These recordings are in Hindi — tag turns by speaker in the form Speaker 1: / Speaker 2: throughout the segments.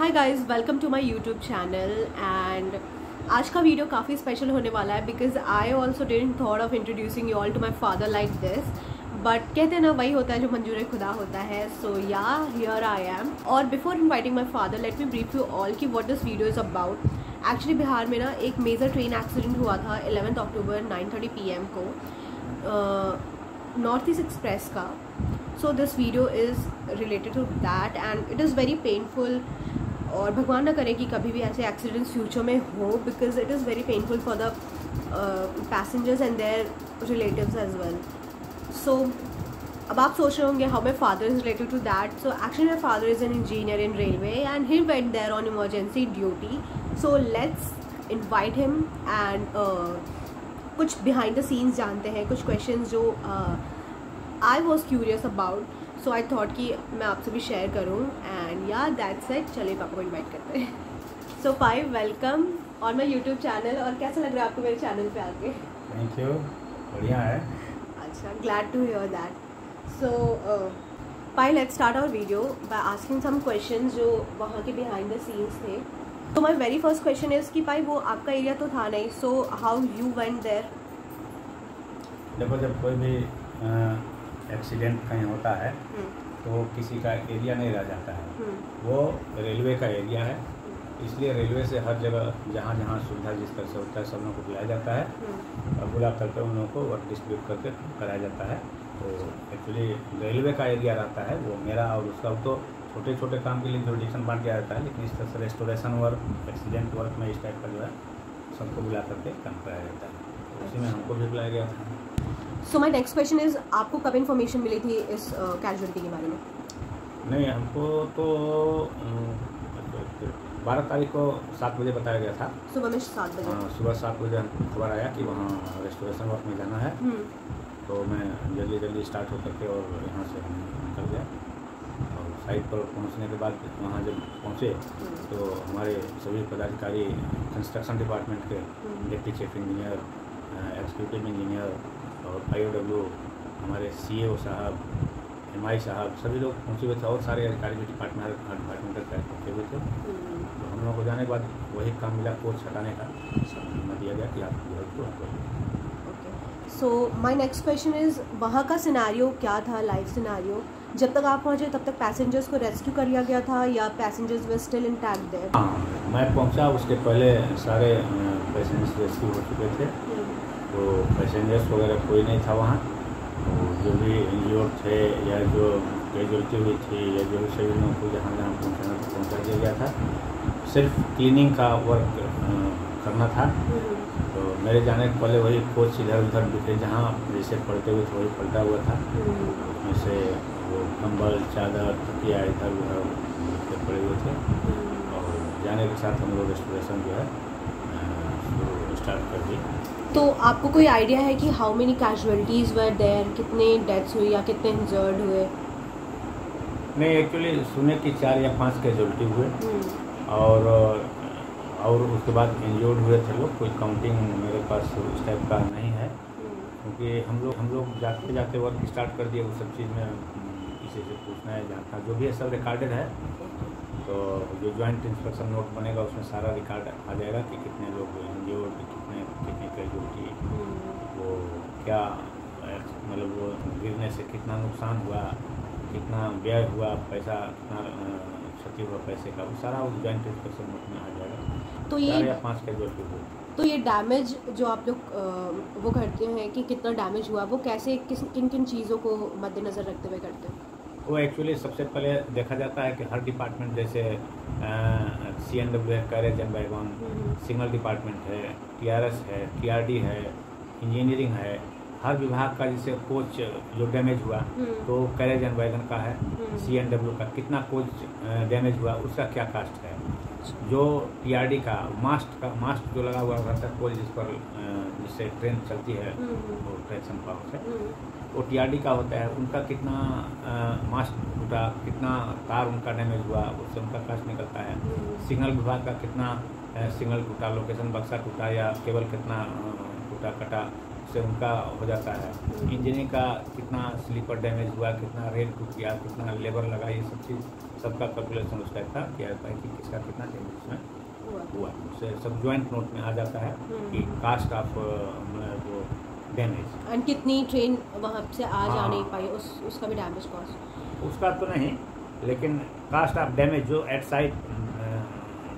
Speaker 1: Hi guys, welcome to my YouTube channel. And आज का वीडियो काफ़ी स्पेशल होने वाला है because I also didn't thought of introducing you all to my father like this, but कहते हैं ना, वही होता है जो मंजूर खुदा होता है। सो या हियर आई एम। और before inviting my father, let me brief you all कि what this video is about. Actually Bihar में ना एक मेजर ट्रेन एक्सीडेंट हुआ था 11 अक्टूबर 9:30 PM को, नॉर्थ ईस्ट एक्सप्रेस का। So this video is related to that and it is very painful. और भगवान ना करे कि कभी भी ऐसे एक्सीडेंट्स फ्यूचर में हो, because it is very painful for the passengers and their relatives as well. So अब आप सोच रहे होंगे how my father is related to that. So actually my father is an engineer in railway and he went there on emergency duty. So let's invite him and कुछ बिहाइंड द सीन्स जानते हैं, कुछ क्वेश्चन जो I was curious about. So I thought कि मैं आपसे भी शेयर करूं एंड या दैट्स इट। चलिए पापा को इनवाइट करते हैं। सो पाई, वेलकम और माय यूट्यूब चैनल। और कैसा लग रहा है आपको मेरे चैनल पे आके?
Speaker 2: थैंक यू, बढ़िया है।
Speaker 1: अच्छा, glad to hear that. So पाई, let's start our video by asking some questions जो वहाँ के बिहाइंड द सीन्स थे। तो my very first question is कि पाई वो आपका एरिया तो था नहीं, so how you went there?
Speaker 2: देखो, जब कोई भी एक्सीडेंट कहीं होता है तो किसी का एरिया नहीं रह जाता है, वो रेलवे का एरिया है। इसलिए रेलवे से हर जगह जहाँ जहाँ सुविधा जिस तरह से होता है सब लोगों को बुलाया जाता है और बुला करके उन लोगों को वर्क डिस्ट्रीब्यूट करके कराया जाता है। तो एक्चुअली रेलवे का एरिया रहता है वो मेरा, और उसका तो छोटे छोटे काम के लिए जुरिडिक्शन बांट दिया जाता है, लेकिन इस तरह से रेस्टोरेशन वर्क, एक्सीडेंट वर्क में इस टाइप का जो है सबको बुला करके काम कराया जाता है। तो उसी में हमको भी बुलाया गया था।
Speaker 1: सो माई नेक्स्ट क्वेश्चन इज़, आपको कब इन्फॉर्मेशन मिली थी इस कैजुअलिटी के बारे में?
Speaker 2: नहीं, हमको तो 12 तारीख को 7 बजे बताया गया था।
Speaker 1: सुबह में 7 बजे?
Speaker 2: सुबह 7 बजे हमको खबर आया कि वहाँ रेस्टोरेशन वर्क में जाना है। तो मैं जल्दी स्टार्ट होकर के और यहाँ से हम निकल गया। और साइट पर पहुँचने के बाद वहाँ जब पहुँचे तो हमारे सभी पदाधिकारी, कंस्ट्रक्शन डिपार्टमेंट के deputy chief engineer, executive engineer और IOW, हमारे CEO साहब, MI साहब, सभी लोग पहुँचे हुए थे और सारे अधिकारी भी डिपार्टमेंट तक पहुँचे हुए थे। तो हम लोगों को जाने के बाद वही काम मिला, कोच हटाने का जिम्मा दिया गया कि आप जो है तो
Speaker 1: okay. So my next question is, वहाँ का सिनारियो क्या था, लाइव सिनारियो? जब तक आप पहुँचे तब तक पैसेंजर्स को रेस्क्यू कर लिया गया था या passengers were still intact there?
Speaker 2: हाँ, मैं पहुँचा उसके पहले सारे पैसेंजर्स रेस्क्यू हो चुके थे। तो पैसेंजर्स वगैरह कोई नहीं था वहाँ। तो जो भी इंजर्ड थे या जो कैजुअलिटी हुई थी या जो सभी लोगों को जहाँ जहाँ पहुँचाना था पहुँचा दिया गया था। सिर्फ क्लीनिंग का वर्क करना था। तो मेरे जाने के पहले वही कोच इधर उधर बिखरे, जहाँ जैसे पलटे हुए थे वही पलटा हुआ था। उसमें से वो कंबल, चादर, तकिया इधर उधर पड़े हुए थे। और जाने के साथ हम लोग रेस्टोरेशन जो है स्टार्ट कर दी।
Speaker 1: तो आपको कोई आइडिया है कि how many casualties were there, कितने डेथ्स हुई या कितने इंजर्ड हुए?
Speaker 2: नहीं, एक्चुअली सुने कि 4 या 5 कैजुअलिटी हुए और उसके बाद इंजर्ड हुए थे लोग। कोई काउंटिंग मेरे पास उस टाइप का नहीं है, क्योंकि हम लोग जाते जाते वर्क स्टार्ट कर दिए। उस सब चीज़ में किसी से पूछना है, जानना जो भी है सब रिकॉर्डेड है। तो जो जॉइंट इंस्पेक्शन नोट बनेगा उसमें सारा रिकॉर्ड आ जाएगा कि कितने लोग इंजर्ड, कितनी कैजुअलिटी, वो क्या मतलब वो गिरने से कितना नुकसान हुआ, कितना व्यय हुआ पैसा, कितना क्षति हुआ पैसे का, वो सारा उस जॉइंट इंस्पेक्शन नोट में आ जाएगा। तो 4 या 5 कैजुअलिटी हुई।
Speaker 1: तो ये डैमेज जो आप लोग वो करते हैं कि कितना डैमेज हुआ, वो कैसे, किन किन चीज़ों को मद्देनज़र रखते हुए करते हैं?
Speaker 2: वो एक्चुअली सबसे पहले देखा जाता है कि हर डिपार्टमेंट, जैसे CNW है, carriage and wagon, signal department है, TRS है, TRD है, इंजीनियरिंग है, हर विभाग का जैसे कोच जो डैमेज हुआ तो कैरेज एंड वैगन का है, CNW का कितना कोच डैमेज हुआ उसका क्या कास्ट है, जो TRD का मास्ट जो लगा हुआ रहता है कोच जिससे ट्रेन चलती है, वो ट्रैक्शन पावर से, वो TRD का होता है, उनका कितना मास्ट टूटा, कितना तार उनका डैमेज हुआ, उससे उनका कास्ट निकलता है। सिग्नल विभाग का कितना सिग्नल टूटा, लोकेशन बक्सा टूटा या केबल कितना टूटा कटा, से उनका हो जाता है। इंजन का कितना स्लीपर डैमेज हुआ, कितना रेल टूट गया, कितना लेबर लगा, ये सब चीज़ सबका कैलकुलेशन उस टाइप का किया जाता है कि किसका कितना डैमेज उसमें हुआ। उससे सब जॉइंट नोट में आ जाता है कि कास्ट ऑफ वो डैमेज।
Speaker 1: एंड कितनी ट्रेन वहाँ से आ जा नहीं पाई, उसका भी डैमेज कॉस्ट?
Speaker 2: उसका तो नहीं, लेकिन कास्ट ऑफ डैमेज जो एट साइड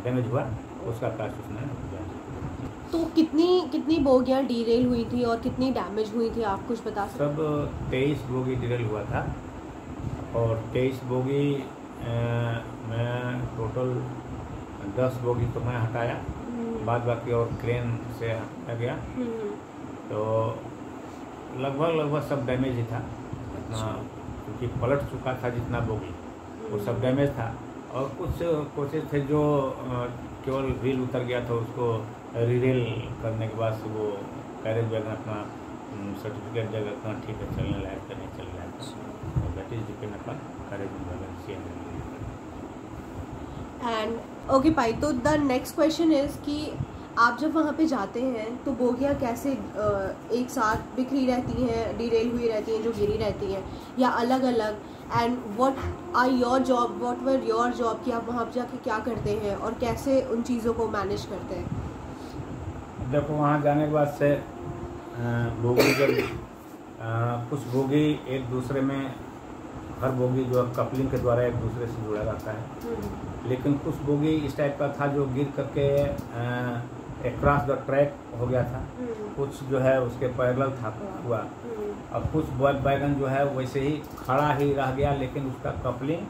Speaker 2: डैमेज हुआ उसका कास्ट उसने।
Speaker 1: तो कितनी बोगियाँ डीरेल हुई थी और कितनी डैमेज हुई थी, आप कुछ बता सकते?
Speaker 2: सब 23 बोगी डीरेल हुआ था और 23 बोगी मैं टोटल 10 बोगी तो मैं हटाया, बाद बाकी और क्रेन से हटाया गया। तो लगभग सब डैमेज ही था इतना, क्योंकि पलट चुका था जितना बोगी वो सब डैमेज था। और कुछ कोशिश थे जो केवल व्हील उतर गया था, उसको रीरेल करने के बाद से वो कैरेज वैगन अपना सर्टिफिकेट जगह अपना ठीक है चलने लायक तो नहीं चल रहा है। That is depend upon carriage wagon CNW।
Speaker 1: And okay भाई, तो द नेक्स्ट क्वेश्चन इज़ कि आप जब वहाँ पे जाते हैं तो बोगियाँ कैसे एक साथ बिखरी रहती हैं, डीरेल हुई रहती हैं, जो गिरी रहती हैं, या अलग अलग? And what were your job कि आप वहाँ पर जाके क्या करते हैं और कैसे उन चीज़ों को मैनेज करते हैं?
Speaker 2: देखो वहाँ जाने के बाद से बोगी जब कुछ बोगी एक दूसरे में, हर बोगी जो कपलिंग के द्वारा एक दूसरे से जुड़ा रहता है, लेकिन कुछ बोगी इस टाइप का था जो गिर करके क्रॉस द ट्रैक हो गया था, कुछ जो है उसके पैरेलल था हुआ, और कुछ वैगन जो है वैसे ही खड़ा ही रह गया, लेकिन उसका कपलिंग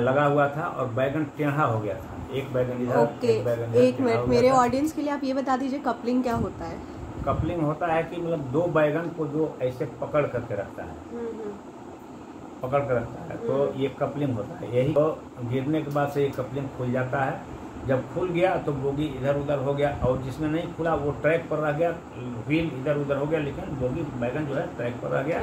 Speaker 2: लगा हुआ था और वैगन टेढ़ा हो गया था। एक वैगन इधर एक वैगन इधर।
Speaker 1: एक मिनट, मेरे ऑडियंस के लिए आप ये बता दीजिए कपलिंग क्या होता है?
Speaker 2: कपलिंग होता है कि मतलब दो वैगन को जो ऐसे पकड़ करके रखता है, पकड़ कर रखता है, तो ये कपलिंग होता है। यही तो गिरने के बाद से ये कपलिंग खुल जाता है। जब खुल गया तो बोगी इधर उधर हो गया, और जिसमें नहीं खुला वो ट्रैक पर रह गया, व्हील इधर उधर हो गया, लेकिन बोगी वैगन जो है ट्रैक पर रह गया।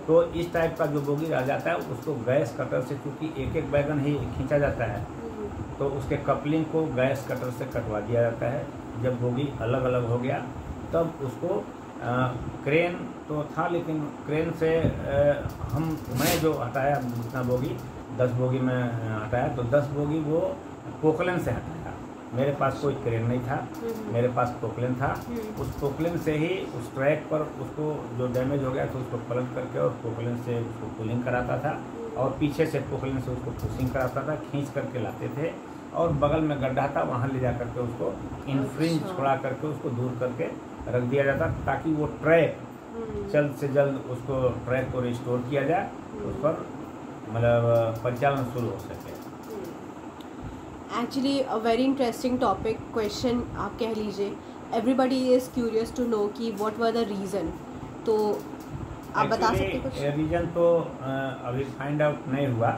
Speaker 2: तो इस टाइप का जो बोगी रह जाता है उसको गैस कटर से, क्योंकि एक एक वैगन ही खींचा जाता है, तो उसके कपलिंग को गैस कटर से कटवा दिया जाता है। जब बोगी अलग अलग हो गया तब उसको क्रेन तो था, लेकिन क्रेन से मैं जो हटाया जितना बोगी 10 बोगी में हटाया, तो 10 बोगी वो पोकलेन से हटाया। मेरे पास कोई क्रेन नहीं था, मेरे पास पोकलेन था। उस पोकलेन से ही उस ट्रैक पर उसको जो डैमेज हो गया तो उसको पलट करके और पोकलेन से उसको पुलिंग कराता था, और पीछे से पोकलेन से उसको पुशिंग कराता था, खींच करके लाते थे, और बगल में गड्ढा था वहाँ ले जा करके उसको इनफ्रिंज छोड़ा करके उसको दूर करके रख दिया जाता, ताकि वो ट्रैक जल्द से जल्द उसको ट्रैक को रिस्टोर किया जाए, उस पर मतलब परिचालन शुरू हो सके।
Speaker 1: Actually a very interesting topic question आप कह लीजिए। Everybody is curious to know कि व्हाट वर द रीज़न, तो आप बता सकते कुछ?
Speaker 2: रीज़न तो अभी फाइंड आउट नहीं हुआ,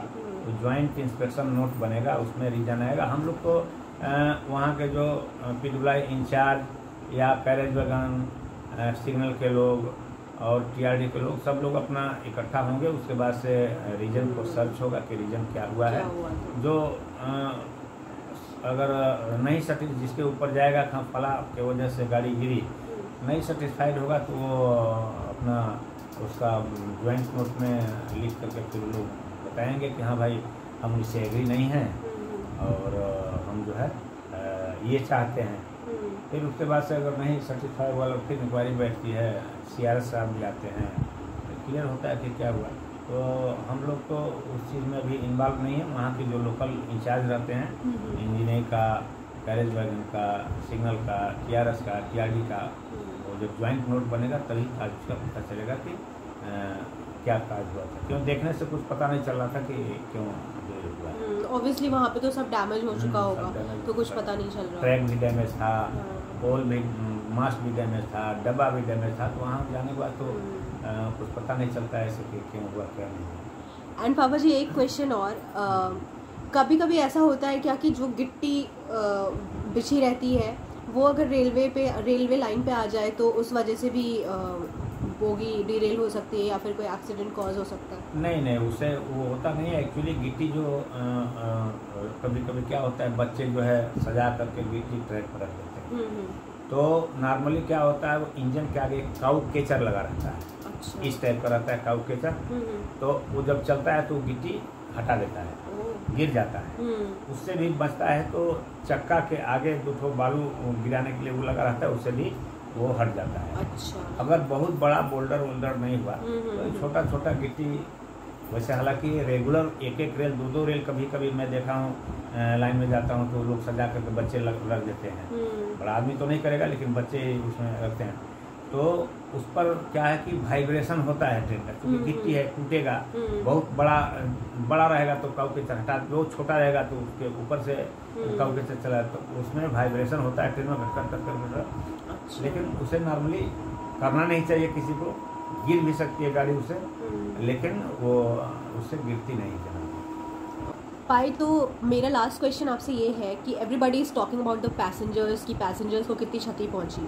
Speaker 2: तो ज्वाइंट इंस्पेक्शन नोट बनेगा, उसमें रीज़न आएगा। हम लोग तो वहाँ के जो PWI इंचार्ज या कैरेज वैगन सिग्नल के लोग और TRD के लोग सब लोग अपना इकट्ठा होंगे, उसके बाद से रीजन को सर्च होगा कि रीजन क्या हुआ है। जो अगर नहीं सेटिस्फाइड, जिसके ऊपर जाएगा कहाँ फला के वजह से गाड़ी गिरी, नहीं सेटिस्फाइड होगा तो वो अपना उसका ज्वाइंट नोट में लिख करके फिर लोग बताएंगे कि हाँ भाई हम इससे एग्री नहीं हैं और हम जो है ये चाहते हैं। फिर उसके बाद से अगर नहीं सेटिस्फाई वाला फिर इंक्वायरी बैठती है, CRS साहब भी आते हैं, क्लियर होता है कि क्या हुआ। तो हम लोग तो उस चीज़ में भी इन्वॉल्व नहीं है। वहाँ के जो लोकल इंचार्ज रहते हैं, इंजीनियरिंग का, कैरेज वैगन का, सिग्नल का, TRS का, TRD का, वो जब ज्वाइंट नोट बनेगा तभी आज उसका पता चलेगा कि क्या काज हुआ था। क्यों देखने से कुछ पता नहीं चल रहा था कि क्यों हुआ।
Speaker 1: ऑब्वियसली वहाँ पे तो सब डैमेज हो चुका होगा, तो कुछ पता नहीं चल रहा।
Speaker 2: ट्रैक भी डैमेज था, पोल भी, मास्ट भी डैमेज था, डब्बा भी डैमेज था, तो वहाँ जाने के बाद तो कुछ पता नहीं चलता है ऐसे कि क्यों हुआ क्या नहीं।
Speaker 1: एंड पापा जी एक क्वेश्चन और, कभी कभी ऐसा होता है क्या कि जो गिट्टी बिछी रहती है वो अगर रेलवे लाइन पे आ जाए तो उस वजह से भी बोगी डीरेल हो सकती है या फिर कोई एक्सीडेंट कॉज हो सकता है?
Speaker 2: नहीं, उससे वो होता नहीं है। एक्चुअली गिट्टी जो कभी कभी क्या होता है, बच्चे जो है सजा करके गिट्टी ट्रैक पर रख देते हैं, तो नॉर्मली क्या होता है, वो इंजन के आगे काउ केचर लगा रहता है।
Speaker 1: अच्छा।
Speaker 2: इस टाइप का रहता है काउ केचर। तो वो जब चलता है तो गिट्टी हटा देता है, गिर जाता है। उससे भी बचता है तो चक्का के आगे 2 ठो बालू गिराने के लिए वो लगा रहता है, उससे भी वो हट जाता है।
Speaker 1: अच्छा।
Speaker 2: अगर बहुत बड़ा बोल्डर वोल्डर नहीं हुआ तो छोटा छोटा गिट्टी, वैसे हालांकि रेगुलर एक रेल 2 रेल कभी कभी मैं देखा हूँ, लाइन में जाता हूँ तो लोग सजा करके बच्चे लग देते हैं। बड़ा आदमी तो नहीं करेगा लेकिन बच्चे उसमें रखते हैं। तो उस पर क्या है कि वाइब्रेशन होता है ट्रेन का, क्योंकि गिट्टी है, टूटेगा। बहुत बड़ा रहेगा तो काउ केचर हटा, बहुत छोटा रहेगा तो उसके ऊपर से काउ केचर चला तो उसमें वाइब्रेशन होता है ट्रेन में घट। लेकिन उसे नॉर्मली करना नहीं चाहिए किसी को, गिर भी सकती है गाड़ी उसे, लेकिन वो उससे गिरती नहीं चाहिए।
Speaker 1: पाई, तो मेरा लास्ट क्वेश्चन आपसे ये है कि everybody is talking about the passengers कि पैसेंजर्स को कितनी क्षति पहुंची,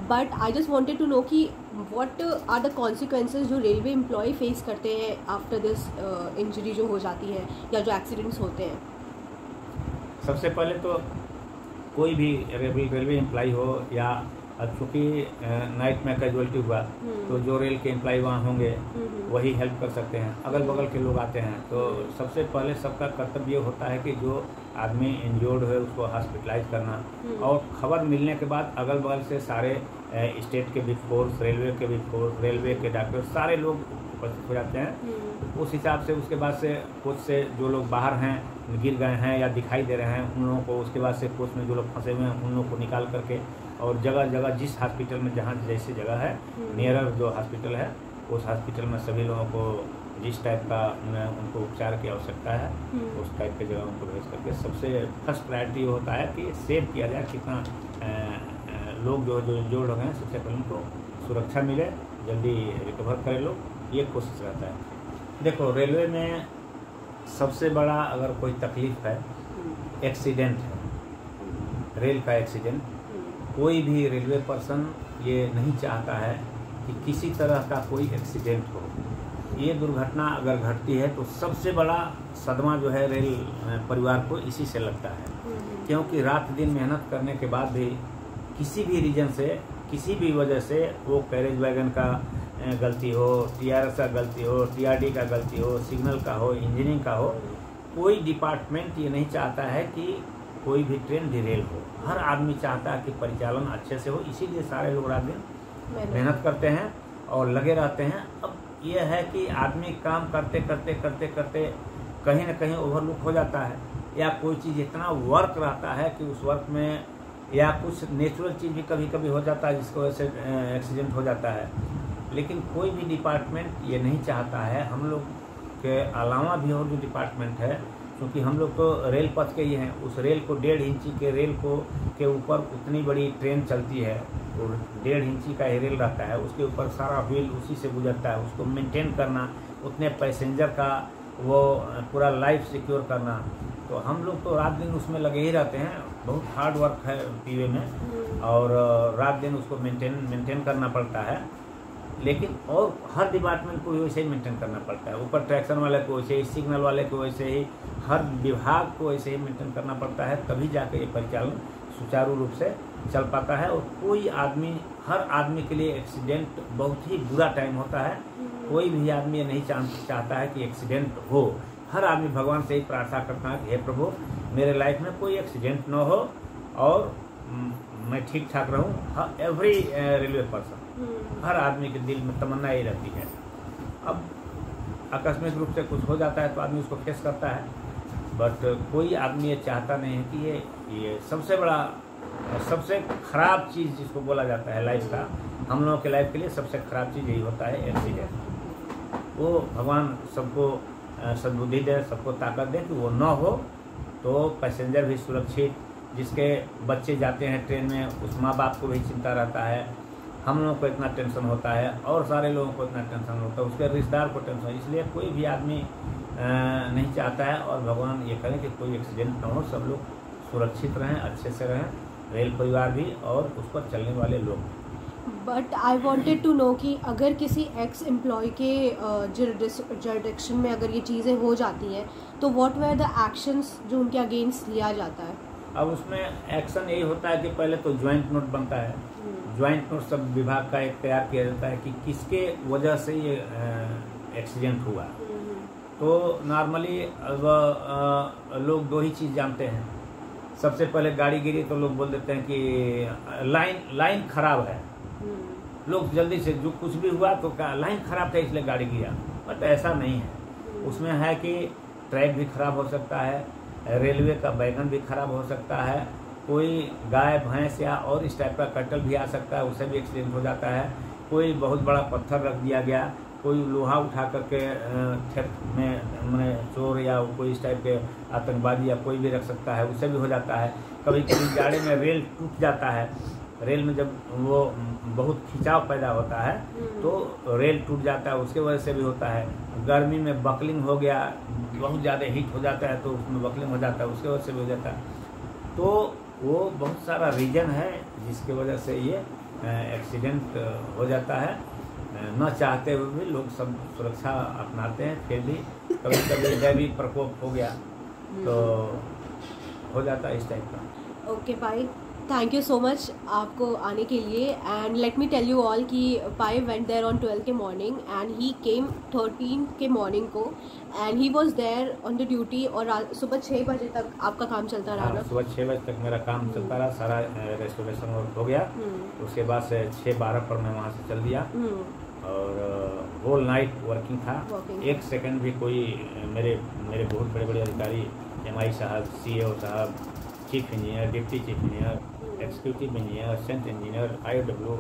Speaker 1: but I just wanted to know कि व्हाट आर द कॉन्सिक्वेंसेज जो रेलवे एम्प्लॉय फेस करते हैं आफ्टर दिस इंजरी जो हो जाती है या जो एक्सीडेंट्स होते हैं।
Speaker 2: सबसे पहले तो कोई भी रेलवे एम्प्लॉय हो या चूँकि नाइट में कैजुअलिटी हुआ तो जो रेल के एम्प्लॉय वहाँ होंगे वही हेल्प कर सकते हैं। अगल बगल के लोग आते हैं तो सबसे पहले सबका कर्तव्य होता है कि जो आदमी इंजर्ड है उसको हॉस्पिटलाइज करना, और खबर मिलने के बाद अगल बगल से सारे स्टेट के बिग फोर्स, रेलवे के बिग फोर्स, रेलवे के डॉक्टर, सारे लोग उपस्थित हो जाते हैं। उस हिसाब से उसके बाद से कोच से जो लोग बाहर हैं, गिर गए हैं या दिखाई दे रहे हैं, उन लोगों को उसके बाद से कोच में जो लोग फंसे हुए हैं उन लोगों को निकाल करके, और जगह जगह जिस हॉस्पिटल में जहाँ जैसी जगह है नियरर जो हॉस्पिटल है उस हॉस्पिटल में सभी लोगों को जिस टाइप का उनको उपचार की आवश्यकता है उस टाइप की जगह उनको भेज करके सबसे फर्स्ट प्रायोरिटी होता है कि सेव किया जाए कितना लोग जो इंजर्ड हो गए हैं, सबसे पहले उनको सुरक्षा मिले, जल्दी रिकवर करें लोग, ये कोशिश रहता है। देखो रेलवे में सबसे बड़ा अगर कोई तकलीफ है एक्सीडेंट है, रेल का एक्सीडेंट। कोई भी रेलवे पर्सन ये नहीं चाहता है कि किसी तरह का कोई एक्सीडेंट हो। ये दुर्घटना अगर घटती है तो सबसे बड़ा सदमा जो है रेल परिवार को इसी से लगता है, क्योंकि रात दिन मेहनत करने के बाद भी किसी भी रीजन से, किसी भी वजह से, वो कैरेज वैगन का गलती हो, टीआरएस का गलती हो, टीआरडी का गलती हो, सिग्नल का हो, इंजीनियरिंग का हो, कोई डिपार्टमेंट ये नहीं चाहता है कि कोई भी ट्रेन डिरेल हो। हर आदमी चाहता है कि परिचालन अच्छे से हो, इसीलिए सारे लोग रात दिन मेहनत करते हैं और लगे रहते हैं। अब यह है कि आदमी काम करते करते करते करते कहीं ना कहीं ओवरलुक हो जाता है, या कोई चीज़ इतना वर्क रहता है कि उस वर्क में या कुछ नेचुरल चीज़ भी कभी कभी हो जाता है जिसकी वजह से एक्सीडेंट हो जाता है। लेकिन कोई भी डिपार्टमेंट ये नहीं चाहता है, हम लोग के अलावा भी और जो डिपार्टमेंट है, क्योंकि हम लोग तो रेल पथ के ही हैं, उस रेल को 1.5 इंची के रेल को के ऊपर उतनी बड़ी ट्रेन चलती है, और 1.5 इंची का ही रेल रहता है, उसके ऊपर सारा व्हील उसी से गुजरता है, उसको मेंटेन करना, उतने पैसेंजर का वो पूरा लाइफ सिक्योर करना, तो हम लोग तो रात दिन उसमें लगे ही रहते हैं। बहुत हार्ड वर्क है पीवे में, और रात दिन उसको मेंटेन करना पड़ता है। लेकिन और हर डिपार्टमेंट को वैसे ही मेंटेन करना पड़ता है, ऊपर ट्रैक्शन वाले को वैसे ही, सिग्नल वाले को वैसे ही, हर विभाग को वैसे ही मेंटेन करना पड़ता है, तभी जाके ये परिचालन सुचारू रूप से चल पाता है। और कोई आदमी, हर आदमी के लिए एक्सीडेंट बहुत ही बुरा टाइम होता है। कोई भी आदमी ये नहीं चाहता है कि एक्सीडेंट हो। हर आदमी भगवान से ही प्रार्थना करता है कि हे प्रभु मेरे लाइफ में कोई एक्सीडेंट न हो और मैं ठीक ठाक रहूं। एवरी रेलवे पर्सन, हर आदमी के दिल में तमन्ना ही रहती है। अब आकस्मिक रूप से कुछ हो जाता है तो आदमी उसको फेस करता है, बट कोई आदमी ये चाहता नहीं है कि ये सबसे बड़ा, सबसे खराब चीज़ जिसको बोला जाता है लाइफ का, हम लोगों के लाइफ के लिए सबसे खराब चीज़ यही होता है एक्सीडेंट। वो भगवान सबको सद्बुद्धि दे, सबको ताकत दे कि वो न हो, तो पैसेंजर भी सुरक्षित, जिसके बच्चे जाते हैं ट्रेन में उस माँ बाप को भी चिंता रहता है, हम लोगों को इतना टेंशन होता है और सारे लोगों को इतना टेंशन होता है, उसके रिश्तेदार को टेंशन। इसलिए कोई भी आदमी नहीं चाहता है, और भगवान ये करें कि कोई एक्सीडेंट न हो, सब लोग सुरक्षित रहें, अच्छे से रहें, रेल परिवार भी और उस पर चलने वाले लोग।
Speaker 1: But I wanted to know कि अगर किसी एक्स एम्प्लॉय के जर्डिक्शन में अगर ये चीज़ें हो जाती हैं तो व्हाट वर द एक्शंस जो उनके अगेंस्ट लिया जाता है?
Speaker 2: अब उसमें एक्शन यही होता है कि पहले तो ज्वाइंट नोट बनता है। ज्वाइंट नोट सब विभाग का एक तैयार किया जाता है कि किसके वजह से ये एक्सीडेंट हुआ। तो नॉर्मली अब लोग दो ही चीज़ जानते हैं। सबसे पहले गाड़ी गिरी तो लोग बोल देते हैं कि लाइन खराब है। लोग जल्दी से जो कुछ भी हुआ तो लाइन खराब था इसलिए गाड़ी गिरा, बट ऐसा नहीं है। उसमें है कि ट्रैक भी खराब हो सकता है, रेलवे का वैगन भी खराब हो सकता है, कोई गाय भैंस या और इस टाइप का कटल भी आ सकता है, उससे भी एक्सीडेंट हो जाता है। कोई बहुत बड़ा पत्थर रख दिया गया, कोई लोहा उठा करके खेत में चोर या कोई इस टाइप के आतंकवादी या कोई भी रख सकता है, उससे भी हो जाता है। कभी कभी गाड़ी में रेल टूट जाता है, रेल में जब वो बहुत खिंचाव पैदा होता है तो रेल टूट जाता है, उसके वजह से भी होता है। गर्मी में बकलिंग हो गया, बहुत ज़्यादा हीट हो जाता है तो उसमें बकलिंग हो जाता है, उसके वजह से भी हो जाता है। तो वो बहुत सारा रीजन है जिसके वजह से ये एक्सीडेंट हो जाता है। न चाहते हुए भी लोग सब सुरक्षा अपनाते हैं, फिर भी कभी कभी दैविक प्रकोप हो गया तो हो जाता है इस टाइप का।
Speaker 1: ओके भाई, थैंक यू सो मच आपको आने के लिए। And let me tell you all कि पाई वेंट देयर ऑन 12 के मॉर्निंग एंड ही केम 13 के मॉर्निंग को and he was there on the duty. और सुबह 6 बजे तक आपका काम चलता रहा ना?
Speaker 2: सुबह 6 बजे तक मेरा काम चलता रहा, सारा रेस्टोरेशन वर्क हो गया। उसके बाद से 6:12 पर मैं वहाँ से चल दिया और होल नाइट वर्किंग था। एक सेकंड भी कोई मेरे बहुत बड़े बड़े अधिकारी, MI साहब, CEO साहब, chief engineer, deputy chief engineer, executive engineer, assistant engineer, IOW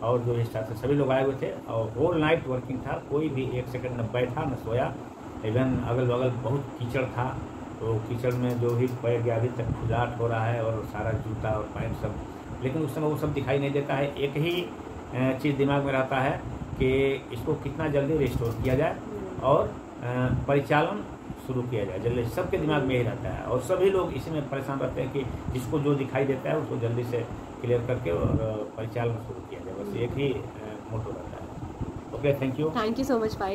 Speaker 2: और जो स्टाफ थे सभी लोग आए हुए थे और होल नाइट वर्किंग था। कोई भी एक सेकंड न बैठा न सोया। इवन अगल बगल बहुत कीचड़ था, तो कीचड़ में जो भी पैर गया अभी तक खुजाट हो रहा है और सारा जूता और पैंट सब, लेकिन उस समय वो सब दिखाई नहीं देता है। एक ही चीज़ दिमाग में रहता है कि इसको कितना जल्दी रिस्टोर किया जाए और परिचालन शुरू किया जाए जल्दी। सबके दिमाग में यही रहता है और सभी लोग इसी में परेशान रहते हैं कि जिसको जो दिखाई देता है उसको जल्दी से क्लियर करके और परिचालन शुरू किया जाए। बस एक ही मोटो रहता है। Okay, thank you
Speaker 1: so much भाई।